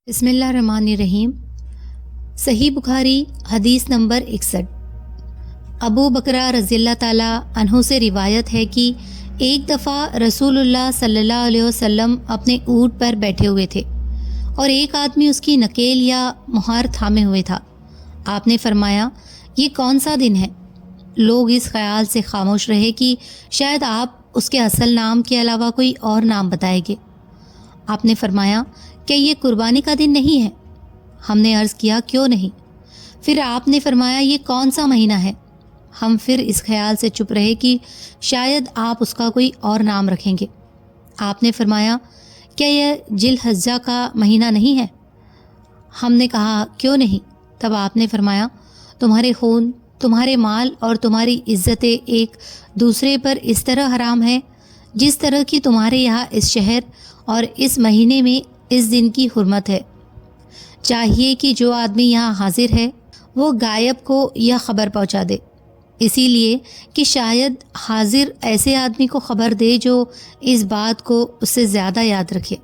بسم اللہ الرحمن الرحیم۔ صحیح بخاری حدیث نمبر 61۔ ابو بکرہ رضی اللہ تعالیٰ عنہ سے روایت ہے کہ ایک دفعہ رسول اللہ صلی اللہ علیہ وسلم اپنے اونٹ پر بیٹھے ہوئے تھے اور ایک آدمی اس کی نکیل یا مہار تھامے ہوئے تھا۔ آپ نے فرمایا، یہ کون سا دن ہے؟ لوگ اس خیال سے خاموش رہے کہ شاید آپ اس کے اصل نام کے علاوہ کوئی اور نام بتائیں گے۔ آپ نے فرمایا، کہ یہ قربانی کا دن نہیں ہے؟ ہم نے عرض کیا، کیوں نہیں؟ پھر آپ نے فرمایا، یہ کون سا مہینہ ہے؟ ہم پھر اس خیال سے چپ رہے کہ شاید آپ اس کا کوئی اور نام رکھیں گے۔ آپ نے فرمایا، کیا یہ ذی الحجہ کا مہینہ نہیں ہے؟ ہم نے کہا، کیوں نہیں؟ تب آپ نے فرمایا، تمہارے خون، تمہارے مال اور تمہاری عزتیں ایک دوسرے پر اس طرح حرام ہے جس طرح کی تمہارے یہاں اس شہر اور اس مہینے میں اس دن کی حرمت ہے۔ چاہیے کہ جو آدمی یہاں حاضر ہے وہ غائب کو یہ خبر پہنچا دے، اسی لیے کہ شاید حاضر ایسے آدمی کو خبر دے جو اس بات کو اس سے زیادہ یاد رکھے۔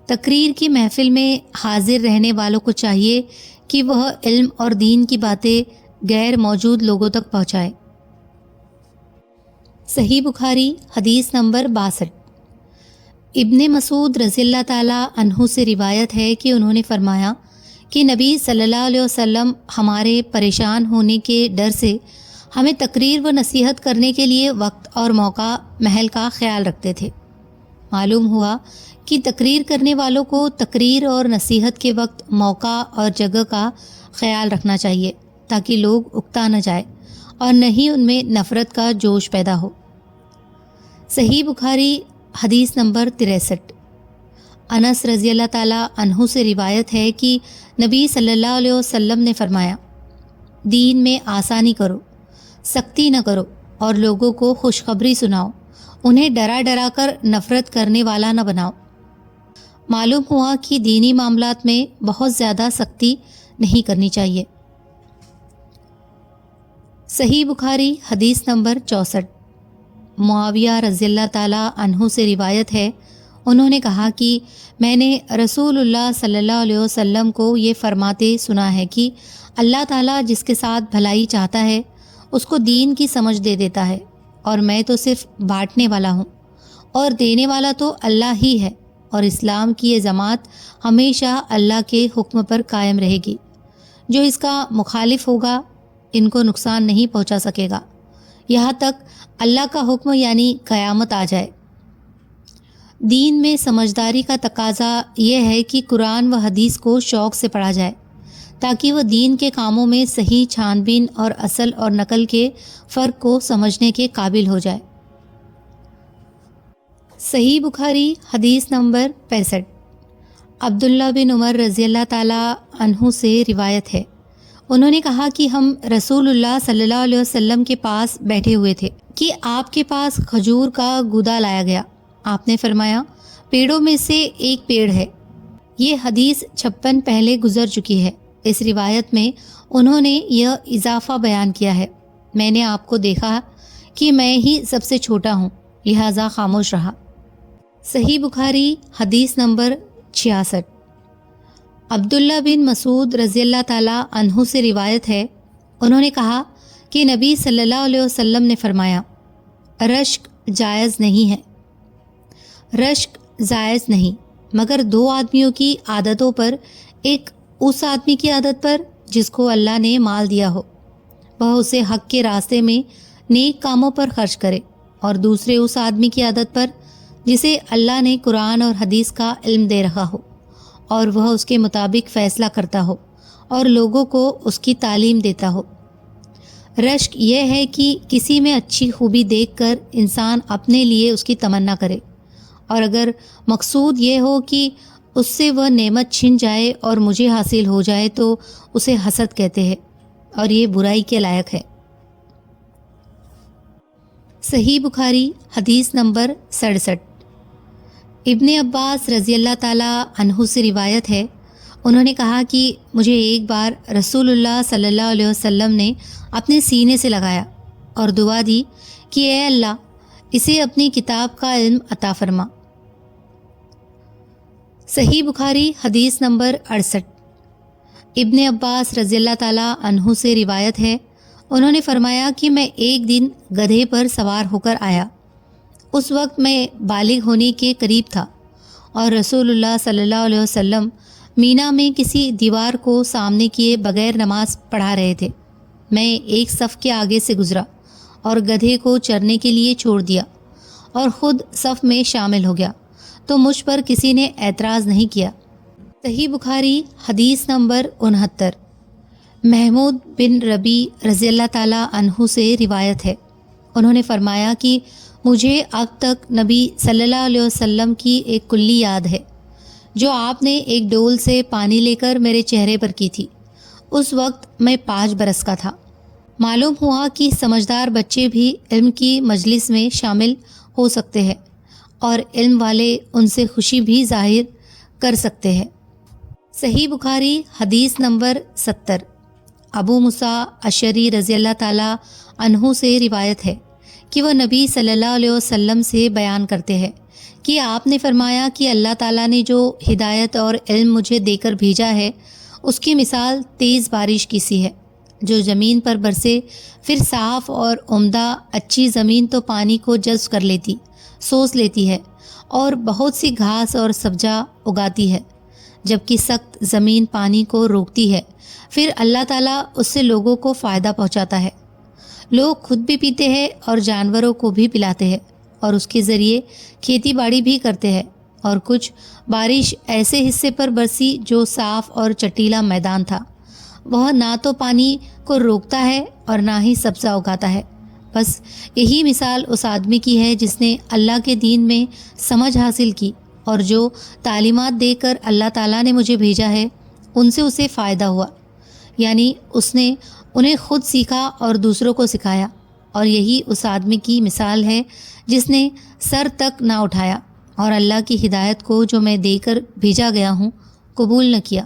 تقریر کی محفل میں حاضر رہنے والوں کو چاہیے کہ وہ علم اور دین کی باتیں غیر موجود لوگوں تک پہنچائے۔ صحیح بخاری حدیث نمبر 62۔ ابن مسعود رضی اللہ تعالیٰ عنہ سے روایت ہے کہ انہوں نے فرمایا کہ نبی صلی اللہ علیہ وسلم ہمارے پریشان ہونے کے ڈر سے ہمیں تقریر و نصیحت کرنے کے لیے وقت اور موقع محل کا خیال رکھتے تھے۔ معلوم ہوا کہ تقریر کرنے والوں کو تقریر اور نصیحت کے وقت موقع اور جگہ کا خیال رکھنا چاہیے تاکہ لوگ اکتا نہ جائے اور نہ ہی ان میں نفرت کا جوش پیدا ہو۔ صحیح بخاری حدیث نمبر 63۔ انس رضی اللہ تعالیٰ عنہ سے روایت ہے کہ نبی صلی اللہ علیہ وسلم نے فرمایا، دین میں آسانی کرو، سختی نہ کرو اور لوگوں کو خوشخبری سناؤ، انہیں ڈرا ڈرا کر نفرت کرنے والا نہ بناؤ۔ معلوم ہوا کہ دینی معاملات میں بہت زیادہ سختی نہیں کرنی چاہیے۔ صحیح بخاری حدیث نمبر 64۔ معاویہ رضی اللہ تعالیٰ عنہ سے روایت ہے، انہوں نے کہا کہ میں نے رسول اللہ صلی اللہ علیہ وسلم کو یہ فرماتے سنا ہے کہ اللہ تعالیٰ جس کے ساتھ بھلائی چاہتا ہے اس کو دین کی سمجھ دے دیتا ہے، اور میں تو صرف بانٹنے والا ہوں اور دینے والا تو اللہ ہی ہے، اور اسلام کی یہ جماعت ہمیشہ اللہ کے حکم پر قائم رہے گی۔ جو اس کا مخالف ہوگا ان کو نقصان نہیں پہنچا سکے گا یہاں تک اللہ کا حکم یعنی قیامت آ جائے۔ دین میں سمجھداری کا تقاضا یہ ہے کہ قرآن و حدیث کو شوق سے پڑھا جائے تاکہ وہ دین کے کاموں میں صحیح چھان بین اور اصل اور نقل کے فرق کو سمجھنے کے قابل ہو جائے۔ صحیح بخاری حدیث نمبر 65۔ عبداللہ بن عمر رضی اللہ تعالیٰ عنہ سے روایت ہے، انہوں نے کہا کہ ہم رسول اللہ صلی اللہ علیہ وسلم کے پاس بیٹھے ہوئے تھے کہ آپ کے پاس کھجور کا گودا لایا گیا۔ آپ نے فرمایا، پیڑوں میں سے ایک پیڑ ہے۔ یہ حدیث 56 پہلے گزر چکی ہے۔ اس روایت میں انہوں نے یہ اضافہ بیان کیا ہے، میں نے آپ کو دیکھا کہ میں ہی سب سے چھوٹا ہوں، لہٰذا خاموش رہا۔ صحیح بخاری حدیث نمبر 66۔ عبداللہ بن مسعود رضی اللہ تعالیٰ عنہ سے روایت ہے، انہوں نے کہا کہ نبی صلی اللہ علیہ وسلم نے فرمایا، رشک جائز نہیں ہے، رشک جائز نہیں مگر دو آدمیوں کی عادتوں پر، ایک اس آدمی کی عادت پر جس کو اللہ نے مال دیا ہو، وہ اسے حق کے راستے میں نیک کاموں پر خرچ کرے، اور دوسرے اس آدمی کی عادت پر جسے اللہ نے قرآن اور حدیث کا علم دے رکھا ہو اور وہ اس کے مطابق فیصلہ کرتا ہو اور لوگوں کو اس کی تعلیم دیتا ہو۔ رشک یہ ہے کہ کسی میں اچھی خوبی دیکھ کر انسان اپنے لیے اس کی تمنا کرے، اور اگر مقصود یہ ہو کہ اس سے وہ نعمت چھن جائے اور مجھے حاصل ہو جائے تو اسے حسد کہتے ہیں، اور یہ برائی کے لائق ہے۔ صحیح بخاری حدیث نمبر 67۔ ابن عباس رضی اللہ تعالیٰ عنہ سے روایت ہے، انہوں نے کہا کہ مجھے ایک بار رسول اللہ صلی اللہ علیہ وسلم نے اپنے سینے سے لگایا اور دعا دی کہ اے اللہ، اسے اپنی کتاب کا علم عطا فرما۔ صحیح بخاری حدیث نمبر 68۔ ابن عباس رضی اللہ تعالیٰ عنہ سے روایت ہے، انہوں نے فرمایا کہ میں ایک دن گدھے پر سوار ہو کر آیا۔ اس وقت میں بالغ ہونے کے قریب تھا اور رسول اللہ صلی اللہ علیہ وسلم مینا میں کسی دیوار کو سامنے کیے بغیر نماز پڑھا رہے تھے۔ میں ایک صف کے آگے سے گزرا اور گدھے کو چرنے کے لیے چھوڑ دیا اور خود صف میں شامل ہو گیا، تو مجھ پر کسی نے اعتراض نہیں کیا۔ صحیح بخاری حدیث نمبر 69۔ محمود بن ربی رضی اللہ تعالیٰ عنہ سے روایت ہے، انہوں نے فرمایا کہ مجھے اب تک نبی صلی اللہ علیہ وسلم کی ایک کلی یاد ہے جو آپ نے ایک ڈول سے پانی لے کر میرے چہرے پر کی تھی۔ اس وقت میں 5 برس کا تھا۔ معلوم ہوا کہ سمجھدار بچے بھی علم کی مجلس میں شامل ہو سکتے ہیں اور علم والے ان سے خوشی بھی ظاہر کر سکتے ہیں۔ صحیح بخاری حدیث نمبر 70۔ ابو موسیٰ اشعری رضی اللہ تعالیٰ عنہ سے روایت ہے کہ وہ نبی صلی اللہ علیہ وسلم سے بیان کرتے ہیں کہ آپ نے فرمایا کہ اللہ تعالیٰ نے جو ہدایت اور علم مجھے دے کر بھیجا ہے اس کی مثال تیز بارش کی سی ہے جو زمین پر برسے، پھر صاف اور عمدہ اچھی زمین تو پانی کو جذب کر لیتی، سوس لیتی ہے اور بہت سی گھاس اور سبزہ اگاتی ہے، جبکہ سخت زمین پانی کو روکتی ہے، پھر اللہ تعالیٰ اس سے لوگوں کو فائدہ پہنچاتا ہے۔ لوگ خود بھی پیتے ہیں اور جانوروں کو بھی پلاتے ہیں اور اس کے ذریعے کھیتی باڑی بھی کرتے ہیں۔ اور کچھ بارش ایسے حصے پر برسی جو صاف اور چٹیلا میدان تھا، وہ نہ تو پانی کو روکتا ہے اور نہ ہی سبزہ اگاتا ہے۔ بس یہی مثال اس آدمی کی ہے جس نے اللہ کے دین میں سمجھ حاصل کی اور جو تعلیمات دے کر اللہ تعالیٰ نے مجھے بھیجا ہے ان سے اسے فائدہ ہوا، یعنی اس نے انہیں خود سیکھا اور دوسروں کو سکھایا۔ اور یہی اس آدمی کی مثال ہے جس نے سر تک نہ اٹھایا اور اللہ کی ہدایت کو جو میں دے کر بھیجا گیا ہوں قبول نہ کیا۔